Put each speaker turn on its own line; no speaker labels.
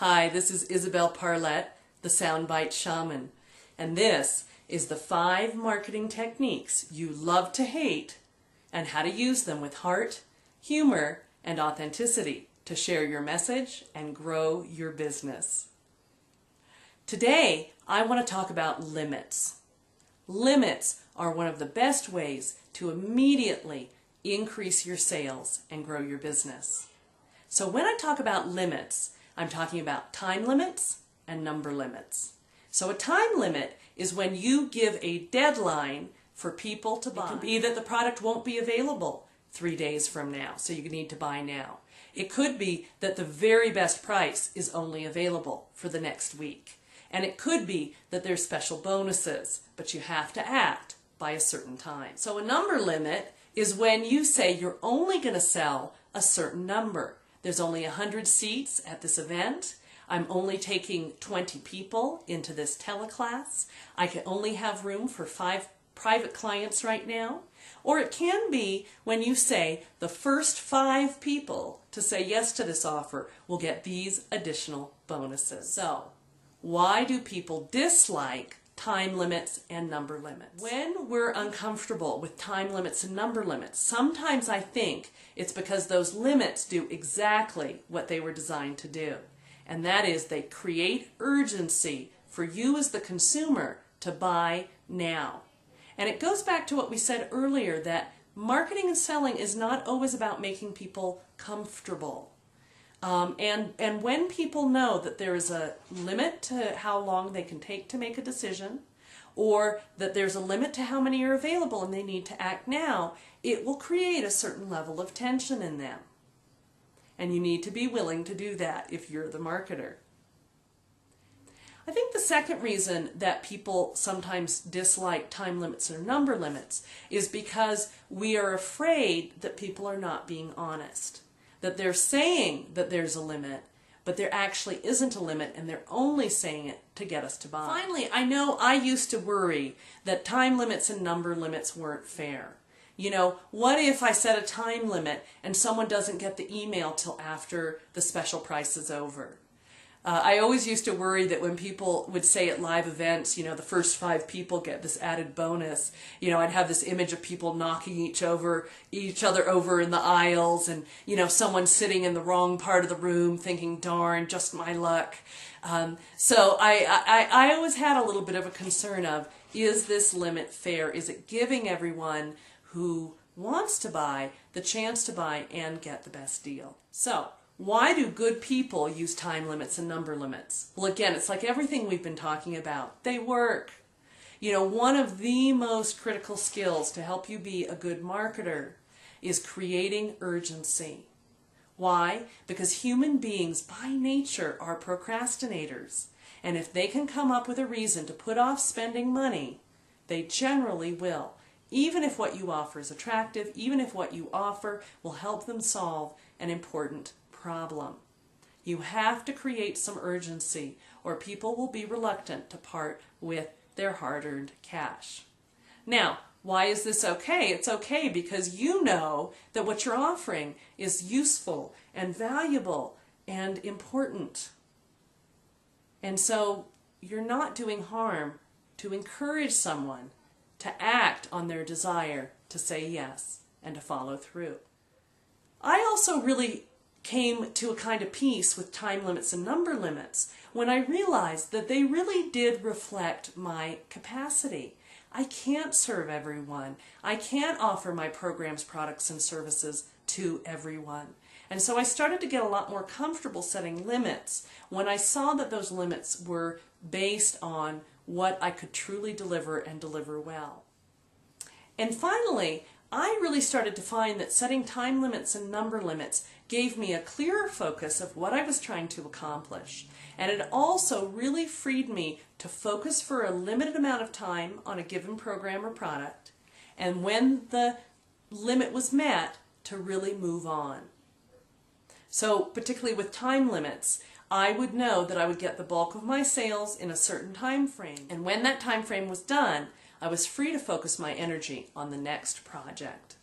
Hi, this is Isabel Parlett, the Soundbite Shaman, and this is the 5 marketing techniques you love to hate and how to use them with heart, humor, and authenticity to share your message and grow your business. Today, I want to talk about limits. Limits are one of the best ways to immediately increase your sales and grow your business. So when I talk about limits, I'm talking about time limits and number limits. So a time limit is when you give a deadline for people to buy. It could be that the product won't be available 3 days from now, so you need to buy now. It could be that the very best price is only available for the next week. And it could be that there's special bonuses, but you have to act by a certain time. So a number limit is when you say you're only going to sell a certain number. There's only 100 seats at this event. I'm only taking 20 people into this teleclass. I can only have room for 5 private clients right now. Or it can be when you say the first 5 people to say yes to this offer will get these additional bonuses. So, why do people dislike time limits and number limits? When we're uncomfortable with time limits and number limits, sometimes I think it's because those limits do exactly what they were designed to do. And that is they create urgency for you as the consumer to buy now. And it goes back to what we said earlier, that marketing and selling is not always about making people comfortable. And when people know that there is a limit to how long they can take to make a decision, or that there's a limit to how many are available and they need to act now, it will create a certain level of tension in them. And you need to be willing to do that if you're the marketer. I think the second reason that people sometimes dislike time limits or number limits is because we are afraid that people are not being honest. That they're saying that there's a limit, but there actually isn't a limit, and they're only saying it to get us to buy. Finally, I know I used to worry that time limits and number limits weren't fair. You know, what if I set a time limit and someone doesn't get the email till after the special price is over? I always used to worry that when people would say at live events, you know, the first 5 people get this added bonus, you know, I'd have this image of people knocking each other over in the aisles, and, you know, someone sitting in the wrong part of the room thinking, darn, just my luck. So I always had a little bit of a concern of, is this limit fair? Is it giving everyone who wants to buy the chance to buy and get the best deal? So, why do good people use time limits and number limits? Well, again, it's like everything we've been talking about. They work. You know, one of the most critical skills to help you be a good marketer is creating urgency. Why? Because human beings by nature are procrastinators. And if they can come up with a reason to put off spending money, they generally will. Even if what you offer is attractive, even if what you offer will help them solve an important problem. You have to create some urgency, or people will be reluctant to part with their hard-earned cash. Now, why is this okay? It's okay because you know that what you're offering is useful and valuable and important. And so you're not doing harm to encourage someone to act on their desire to say yes and to follow through. I also really came to a kind of peace with time limits and number limits when I realized that they really did reflect my capacity. I can't serve everyone. I can't offer my programs, products, and services to everyone. And so I started to get a lot more comfortable setting limits when I saw that those limits were based on what I could truly deliver and deliver well. And finally, I really started to find that setting time limits and number limits gave me a clearer focus of what I was trying to accomplish. And it also really freed me to focus for a limited amount of time on a given program or product, and when the limit was met, to really move on. So particularly with time limits, I would know that I would get the bulk of my sales in a certain time frame. And when that time frame was done, I was free to focus my energy on the next project.